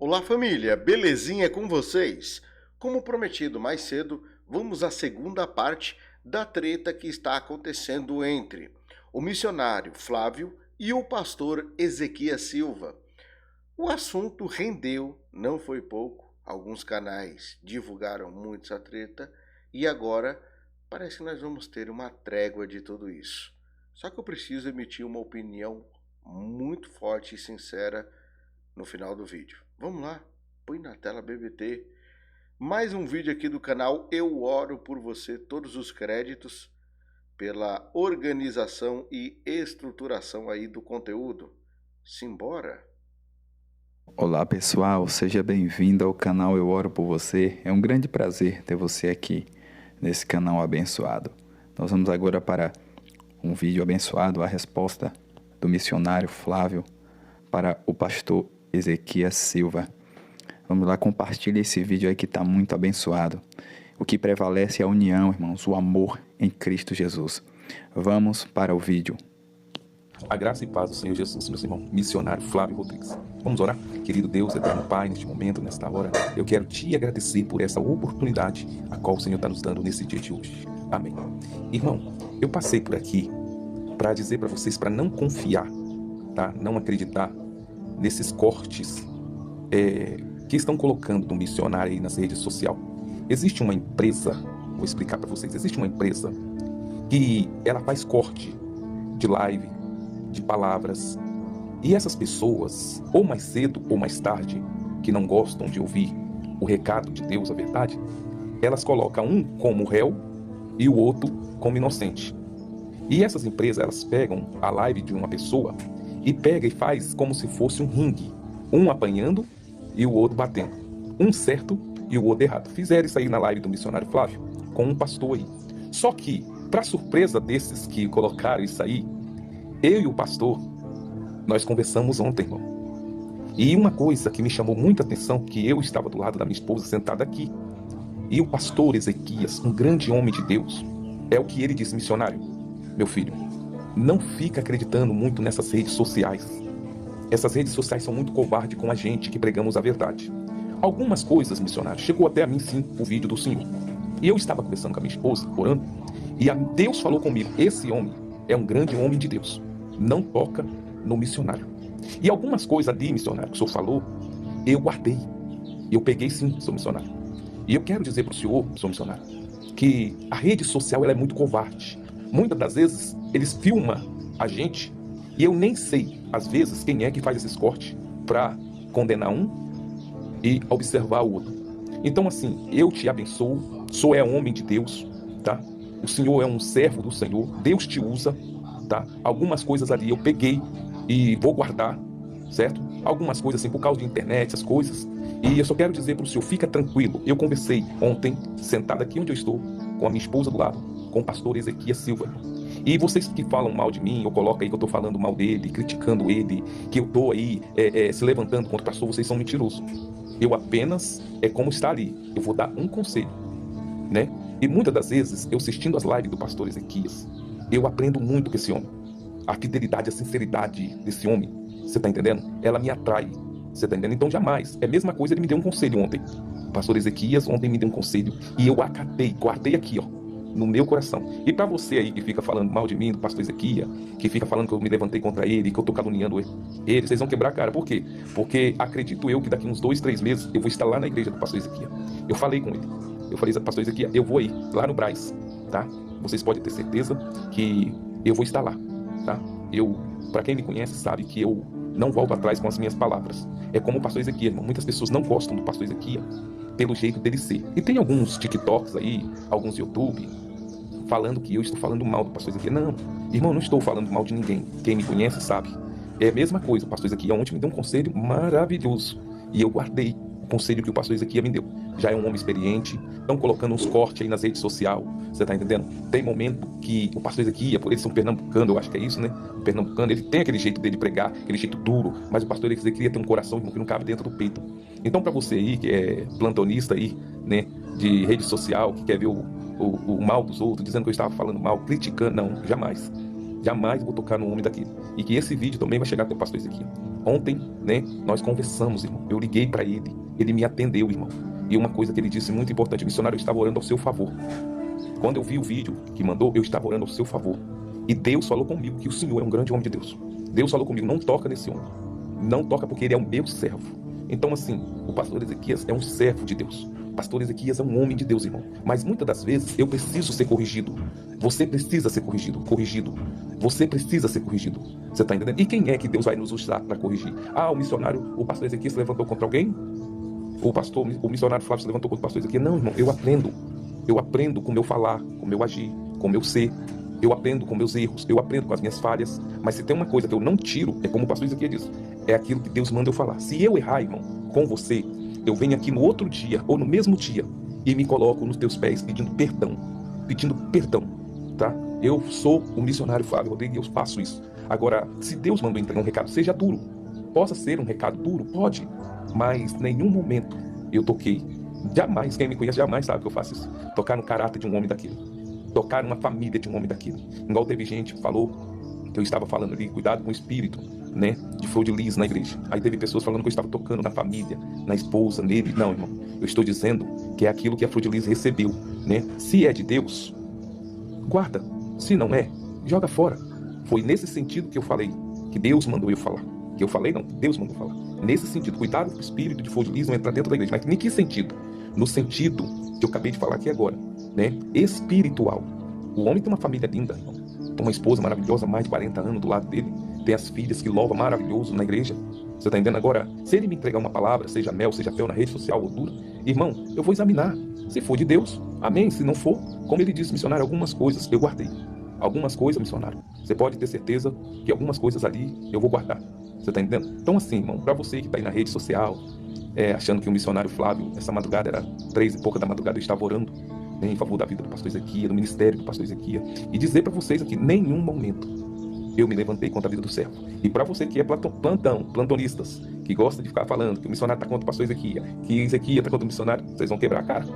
Olá família, belezinha com vocês? Como prometido mais cedo, vamos à segunda parte da treta que está acontecendo entre o missionário Flávio e o pastor Ezequias Silva. O assunto rendeu, não foi pouco, alguns canais divulgaram muito essa treta e agora parece que nós vamos ter uma trégua de tudo isso. Só que eu preciso emitir uma opinião muito forte e sincera no final do vídeo. Vamos lá, põe na tela BBT. Mais um vídeo aqui do canal Eu Oro por Você, todos os créditos pela organização e estruturação aí do conteúdo. Simbora! Olá pessoal, seja bem-vindo ao canal Eu Oro por Você. É um grande prazer ter você aqui nesse canal abençoado. Nós vamos agora para um vídeo abençoado, a resposta do missionário Flávio para o pastor Ezequias Silva. Vamos lá, compartilhe esse vídeo aí que está muito abençoado. O que prevalece é a união, irmãos, o amor em Cristo Jesus. Vamos para o vídeo. A graça e paz do Senhor Jesus, meu irmão, missionário Flávio Rodrigues. Vamos orar? Querido Deus, eterno Pai, neste momento, nesta hora, eu quero te agradecer por essa oportunidade a qual o Senhor está nos dando nesse dia de hoje. Amém. Irmão, eu passei por aqui para dizer para vocês para não confiar, tá? Não acreditar nesses cortes que estão colocando do missionário aí nas redes sociais. Existe uma empresa, vou explicar para vocês, existe uma empresa que ela faz corte de live, de palavras, e essas pessoas, ou mais cedo ou mais tarde, que não gostam de ouvir o recado de Deus, a verdade, elas colocam um como réu e o outro como inocente. E essas empresas, elas pegam a live de uma pessoa e pega e faz como se fosse um ringue, um apanhando e o outro batendo, um certo e o outro errado. Fizeram isso aí na live do missionário Flávio com um pastor aí. Só que, para surpresa desses que colocaram isso aí, eu e o pastor, nós conversamos ontem, irmão. E uma coisa que me chamou muita atenção, que eu estava do lado da minha esposa sentada aqui, e o pastor Ezequias, um grande homem de Deus, é o que ele disse: missionário, meu filho, não fica acreditando muito nessas redes sociais. Essas redes sociais são muito covardes com a gente que pregamos a verdade. Algumas coisas, missionário, chegou até a mim sim o vídeo do Senhor. E eu estava conversando com a minha esposa, orando, e Deus falou comigo: esse homem é um grande homem de Deus, não toca no missionário. E algumas coisas ali, missionário, que o senhor falou, eu guardei. Eu peguei sim, seu missionário. E eu quero dizer para o senhor, seu missionário, que a rede social ela é muito covarde. Muitas das vezes eles filmam a gente e eu nem sei, às vezes, quem é que faz esses cortes para condenar um e observar o outro. Então, assim, eu te abençoo, o senhor é um homem de Deus, tá? O senhor é um servo do Senhor, Deus te usa, tá? Algumas coisas ali eu peguei e vou guardar, certo? Algumas coisas assim, por causa de internet, essas coisas. E eu só quero dizer para o senhor, fica tranquilo. Eu conversei ontem, sentado aqui onde eu estou, com a minha esposa do lado, com o pastor Ezequias Silva. E vocês que falam mal de mim, ou colocam aí que eu estou falando mal dele, criticando ele, que eu estou aí se levantando contra o pastor, vocês são mentirosos. Eu apenas, é como está ali, eu vou dar um conselho, né? E muitas das vezes, eu assistindo as lives do pastor Ezequias, eu aprendo muito com esse homem. A fidelidade, a sinceridade desse homem, você está entendendo? Ela me atrai, você está entendendo? Então jamais, é a mesma coisa, ele me deu um conselho ontem. O pastor Ezequias ontem me deu um conselho e eu acatei, guardei aqui, ó, no meu coração. E para você aí que fica falando mal de mim, do pastor Ezequias, que fica falando que eu me levantei contra ele, que eu tô caluniando ele, vocês vão quebrar a cara. Por quê? Porque acredito eu que daqui uns 2, 3 meses eu vou estar lá na igreja do pastor Ezequias. Eu falei com ele. Eu falei, pastor Ezequias, eu vou aí, lá no Brás, tá? Vocês podem ter certeza que eu vou estar lá, tá? Para quem me conhece sabe que eu não volto atrás com as minhas palavras. É como o pastor Ezequias, irmão. Muitas pessoas não gostam do pastor Ezequias pelo jeito dele ser. E tem alguns TikToks aí, alguns YouTube, falando que eu estou falando mal do pastor Ezequias. Não, irmão, não estou falando mal de ninguém. Quem me conhece sabe. É a mesma coisa. O pastor Ezequias ontem me deu um conselho maravilhoso. E eu guardei o conselho que o pastor Ezequias me deu. Já é um homem experiente. Estão colocando uns cortes aí nas redes sociais. Você tá entendendo? Tem momento que o pastor Ezequias, por ele ser um pernambucano, eu acho que é isso, né? O pernambucano, ele tem aquele jeito dele pregar, aquele jeito duro. Mas o pastor Ezequias tem um coração que não cabe dentro do peito. Então, para você aí, que é plantonista aí, né? De rede social, que quer ver o mal dos outros, dizendo que eu estava falando mal, criticando, não, jamais. Jamais vou tocar no homem daquele. e que esse vídeo também vai chegar até o pastor Ezequiel. Ontem, né, nós conversamos, irmão. Eu liguei para ele me atendeu, irmão. E uma coisa que ele disse muito importante: missionário, eu estava orando ao seu favor. Quando eu vi o vídeo que mandou, eu estava orando ao seu favor. E Deus falou comigo que o Senhor é um grande homem de Deus. Deus falou comigo: não toca nesse homem. Não toca, porque ele é o meu servo. Então, assim, o pastor Ezequias é um servo de Deus. O pastor Ezequias é um homem de Deus, irmão. Mas muitas das vezes eu preciso ser corrigido. Você precisa ser corrigido. Você precisa ser corrigido. Você está entendendo? E quem é que Deus vai nos usar para corrigir? O missionário, o pastor Ezequias se levantou contra alguém? O missionário Flávio se levantou contra o pastor Ezequias? Não, irmão, eu aprendo. Eu aprendo com o meu falar, com o meu agir, com o meu ser. Eu aprendo com meus erros, eu aprendo com as minhas falhas. Mas se tem uma coisa que eu não tiro, é como o pastor Ezequias diz, é aquilo que Deus manda eu falar. Se eu errar, irmão, com você, eu venho aqui no outro dia, ou no mesmo dia, e me coloco nos teus pés pedindo perdão, tá? Eu sou o missionário Flávio Rodrigues e eu faço isso. Agora, se Deus mandou entregar um recado, seja duro. Possa ser um recado duro, pode, mas em nenhum momento eu toquei. Jamais, quem me conhece jamais sabe que eu faço isso. Tocar no caráter de um homem daquele. Tocar numa família de um homem daquele. Igual teve gente que falou, que eu estava falando ali, cuidado com o espírito, né, de flor de lis na igreja. Aí teve pessoas falando que eu estava tocando na família, na esposa, nele. Não, irmão, eu estou dizendo que é aquilo que a flor de lis recebeu, né? Se é de Deus, guarda. Se não é, joga fora. Foi nesse sentido que eu falei, que Deus mandou eu falar. Que eu falei, não, Deus mandou falar. Nesse sentido, cuidado com o espírito de flor de lis não entrar dentro da igreja. Mas em que sentido? No sentido que eu acabei de falar aqui agora, né? Espiritual. O homem tem uma família linda, irmão. Tem uma esposa maravilhosa, mais de 40 anos do lado dele. Tem as filhas que louvam maravilhoso na igreja. Você está entendendo? Agora, se ele me entregar uma palavra, seja mel, seja fel, na rede social ou dura, irmão, eu vou examinar. Se for de Deus, amém. Se não for, como ele disse, missionário, algumas coisas eu guardei. Algumas coisas, missionário, você pode ter certeza que algumas coisas ali eu vou guardar. Você está entendendo? Então, assim, irmão, para você que está aí na rede social, achando que o missionário Flávio, essa madrugada era 3 e pouca da madrugada, eu estava orando, né, em favor da vida do pastor Ezequias, do ministério do pastor Ezequias, e dizer para vocês aqui, nenhum momento eu me levantei contra a vida do servo. E para você que é plantonistas, que gosta de ficar falando que o missionário está contra o pastor Ezequias, que Ezequias está contra o missionário, vocês vão quebrar a cara.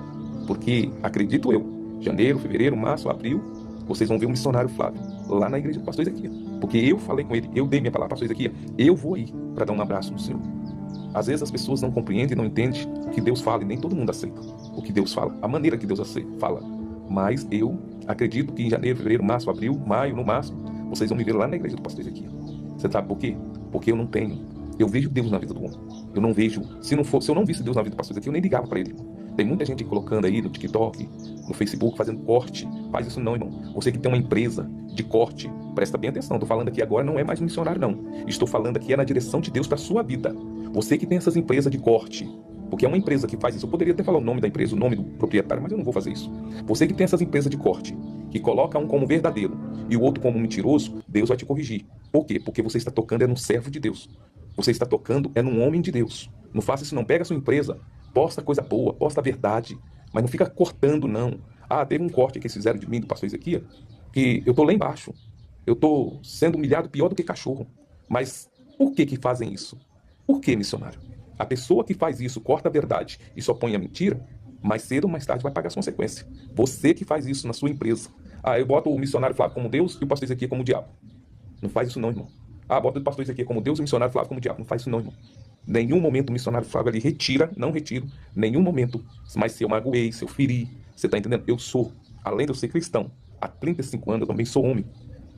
Porque, acredito eu, janeiro, fevereiro, março, abril, vocês vão ver o missionário Flávio lá na igreja do pastor Ezequias. Porque eu falei com ele, eu dei minha palavra, pastor Ezequias, eu vou aí para dar um abraço no Senhor. Às vezes as pessoas não compreendem, não entendem o que Deus fala, e nem todo mundo aceita o que Deus fala, a maneira que Deus fala. Mas eu acredito que em janeiro, fevereiro, março, abril, maio, no máximo, vocês vão me ver lá na igreja do pastor Ezequias. Você sabe por quê? Porque eu não tenho. Eu vejo Deus na vida do homem. Eu não vejo. Se eu não visse Deus na vida do pastor Ezequias, eu nem ligava para ele. Tem muita gente colocando aí no TikTok, no Facebook, fazendo corte. Faz isso não, irmão. Você que tem uma empresa de corte, presta bem atenção. Estou falando aqui agora, não é mais missionário, não. Estou falando aqui na direção de Deus para sua vida. Você que tem essas empresas de corte, porque é uma empresa que faz isso. Eu poderia até falar o nome da empresa, o nome do proprietário, mas eu não vou fazer isso. Você que tem essas empresas de corte, que coloca um como verdadeiro e o outro como mentiroso, Deus vai te corrigir. Por quê? Porque você está tocando num servo de Deus. Você está tocando num homem de Deus. Não faça isso não. Pega a sua empresa, posta coisa boa, posta a verdade, mas não fica cortando não. Teve um corte que eles fizeram de mim, do pastor Ezequias, que eu tô lá embaixo. Eu tô sendo humilhado pior do que cachorro. Mas por que fazem isso? Por que, missionário? A pessoa que faz isso, corta a verdade e só põe a mentira, mais cedo ou mais tarde vai pagar as consequências. Você que faz isso na sua empresa. Eu boto o missionário Flávio como Deus e o pastor Ezequias como o diabo. Não faz isso não, irmão. Bota o pastor Ezequias como Deus e o missionário Flávio como o diabo. Não faz isso não, irmão. Nenhum momento o missionário Flávio ali não retiro, nenhum momento. Mas se eu magoei, se eu feri, você tá entendendo? Eu sou, além de eu ser cristão, há 35 anos eu também sou homem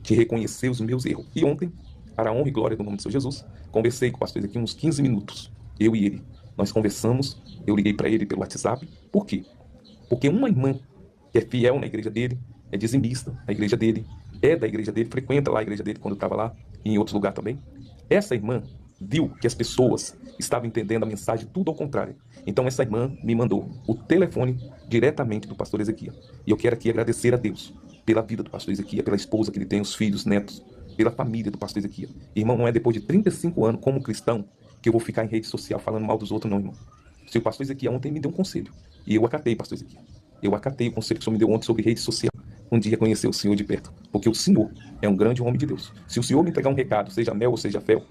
de reconhecer os meus erros. E ontem, para a honra e glória do nome do Senhor Jesus, conversei com o pastor Ezequias uns 15 minutos. Eu e ele. Nós conversamos, eu liguei para ele pelo WhatsApp. Por quê? Porque uma irmã que é fiel na igreja dele, é dizimista na igreja dele, é da igreja dele, frequenta lá a igreja dele quando eu estava lá, e em outros lugares também. Essa irmã viu que as pessoas estavam entendendo a mensagem tudo ao contrário. Então essa irmã me mandou o telefone diretamente do pastor Ezequias. E eu quero aqui agradecer a Deus pela vida do pastor Ezequias, pela esposa que ele tem, os filhos, netos, pela família do pastor Ezequias. Irmão, não é depois de 35 anos como cristão que eu vou ficar em rede social falando mal dos outros, não, irmão. Se o pastor Ezequias ontem me deu um conselho, e eu acatei, pastor Ezequias. Eu acatei o conselho que o senhor me deu ontem sobre rede social. Um dia conhecer o Senhor de perto, porque o Senhor é um grande homem de Deus. Se o Senhor me entregar um recado, seja mel ou seja fel,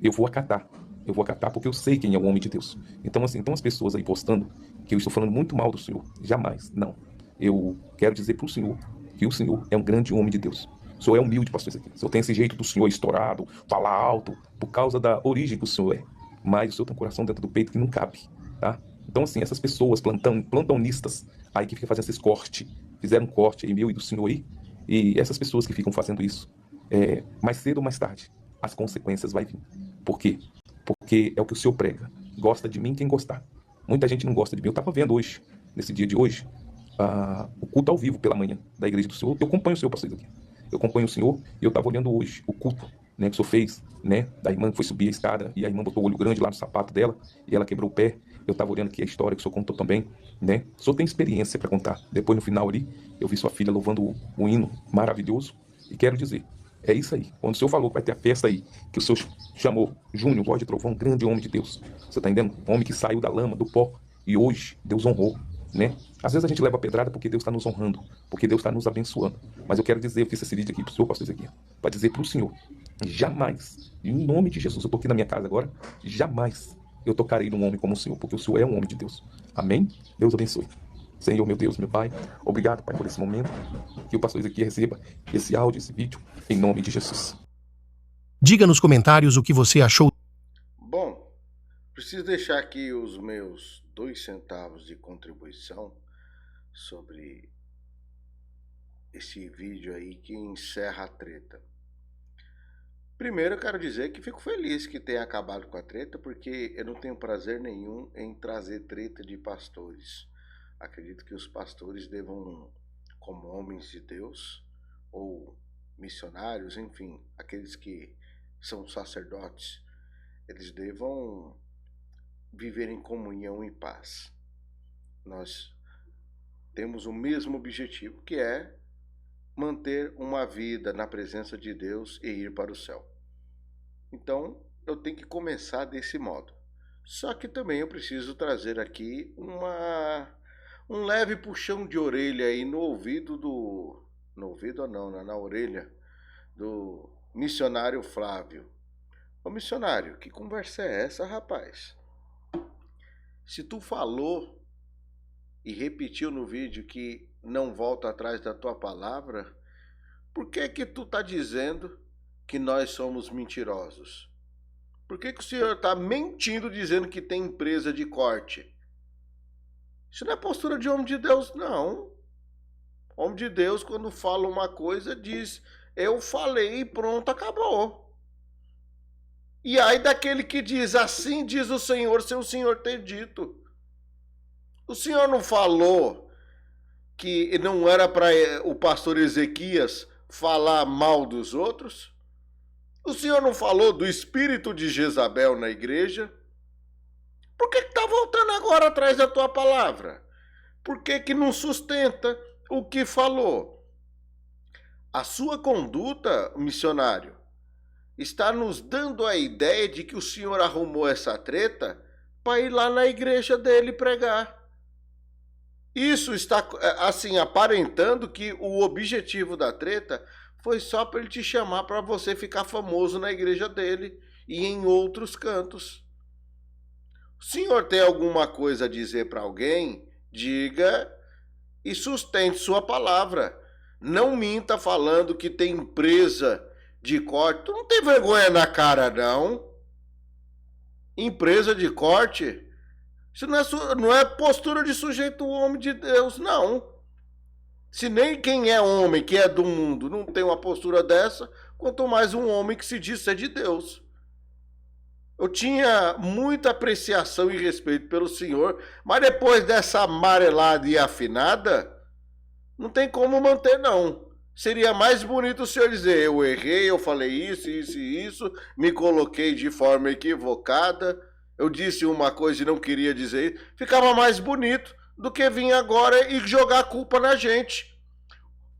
eu vou acatar. Eu vou acatar porque eu sei quem é o homem de Deus. Então, assim, as pessoas aí postando que eu estou falando muito mal do Senhor. Jamais, não. Eu quero dizer para o Senhor que o Senhor é um grande homem de Deus. O senhor é humilde, pastor Ezequiel. O senhor tem esse jeito do senhor estourado, falar alto, por causa da origem que o senhor é. Mas o senhor tem um coração dentro do peito que não cabe, tá? Então, assim, essas pessoas plantonistas aí que ficam fazendo esses cortes, fizeram um corte aí meu e do senhor aí, e essas pessoas que ficam fazendo isso, mais cedo ou mais tarde, as consequências vai vir. Por quê? Porque é o que o senhor prega. Gosta de mim quem gostar. Muita gente não gosta de mim. Eu estava vendo hoje, nesse dia de hoje, o culto ao vivo pela manhã da igreja do senhor. Eu acompanho o senhor, pastor aqui. Eu acompanho o senhor e eu estava olhando hoje o culto, né, que o senhor fez, né, da irmã que foi subir a escada e a irmã botou o olho grande lá no sapato dela e ela quebrou o pé. Eu estava olhando aqui a história que o senhor contou também, né? O senhor tem experiência para contar. Depois, no final ali, eu vi sua filha louvando o hino maravilhoso e quero dizer, é isso aí. Quando o senhor falou que vai ter a festa aí, que o senhor chamou Júnior, voz de trovão, grande homem de Deus. Você está entendendo? Um homem que saiu da lama, do pó, e hoje Deus honrou, né? Às vezes a gente leva pedrada porque Deus está nos honrando, porque Deus está nos abençoando. Mas eu quero dizer, eu fiz esse vídeo aqui para o senhor, pastor Ezequiel, para dizer para o senhor, jamais, em nome de Jesus, eu estou aqui na minha casa agora, jamais eu tocarei num homem como o senhor, porque o senhor é um homem de Deus. Amém? Deus abençoe. Senhor, meu Deus, meu Pai, obrigado, Pai, por esse momento, que o pastor Ezequiel receba esse áudio, esse vídeo, em nome de Jesus. Diga nos comentários o que você achou. Bom, preciso deixar aqui os meus 2 centavos de contribuição sobre esse vídeo aí que encerra a treta. Primeiro eu quero dizer que fico feliz que tenha acabado com a treta, porque eu não tenho prazer nenhum em trazer treta de pastores. Acredito que os pastores devam, como homens de Deus, ou missionários, enfim, aqueles que são sacerdotes, eles devam viver em comunhão e paz. Nós temos o mesmo objetivo, que é manter uma vida na presença de Deus e ir para o céu. Então, eu tenho que começar desse modo. Só que também eu preciso trazer aqui um leve puxão de orelha aí no ouvido do... No ouvido não, na orelha do missionário Flávio. Ô missionário, que conversa é essa, rapaz? Se tu falou e repetiu no vídeo que não volta atrás da tua palavra, por que que tu tá dizendo que nós somos mentirosos? Por que que o senhor tá mentindo dizendo que tem empresa de corte? Isso não é postura de homem de Deus, não. Homem de Deus, quando fala uma coisa, diz, eu falei e pronto, acabou. E aí daquele que diz, assim diz o Senhor, sem o Senhor ter dito. O senhor não falou que não era para o pastor Ezequias falar mal dos outros? O senhor não falou do espírito de Jezabel na igreja? Por que está voltando agora atrás da tua palavra? Por que que não sustenta o que falou? A sua conduta, missionário, está nos dando a ideia de que o senhor arrumou essa treta para ir lá na igreja dele pregar. Isso está, assim, aparentando que o objetivo da treta foi só para ele te chamar para você ficar famoso na igreja dele e em outros cantos. O senhor tem alguma coisa a dizer para alguém? Diga e sustente sua palavra. Não minta falando que tem empresa de corte. Tu não tem vergonha na cara, não? Empresa de corte? Isso não é postura de sujeito homem de Deus, não. Se nem quem é homem, que é do mundo, não tem uma postura dessa, quanto mais um homem que se diz ser de Deus. Eu tinha muita apreciação e respeito pelo senhor, mas depois dessa amarelada e afinada, não tem como manter, não. Seria mais bonito o senhor dizer, eu errei, eu falei isso, isso e isso, me coloquei de forma equivocada, eu disse uma coisa e não queria dizer isso. Ficava mais bonito do que vir agora e jogar a culpa na gente.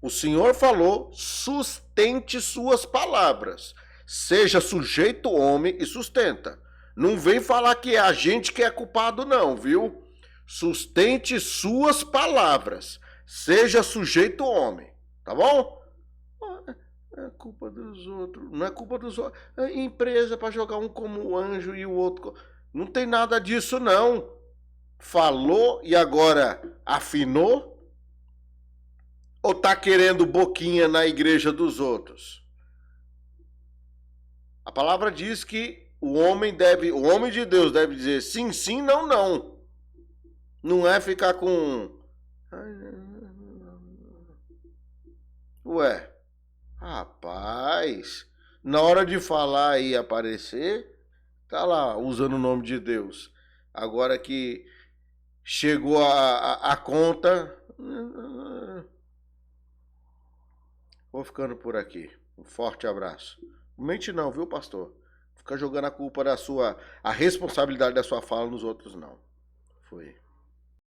O senhor falou, sustente suas palavras. Seja sujeito homem e sustenta. Não vem falar que é a gente que é culpado não, viu? Sustente suas palavras. Seja sujeito homem, tá bom? É culpa dos outros. Não é culpa dos outros. É empresa para jogar um como anjo e o outro... Não tem nada disso, não. Falou e agora afinou? Ou tá querendo boquinha na igreja dos outros? A palavra diz que o homem de Deus deve dizer sim, sim, não, não. Não é ficar com... Ué, rapaz, na hora de falar e aparecer, tá lá usando o nome de Deus. Agora que chegou a conta, vou ficando por aqui. Um forte abraço. Não mente não, viu, pastor? Fica jogando a culpa a responsabilidade da sua fala nos outros, não. Foi.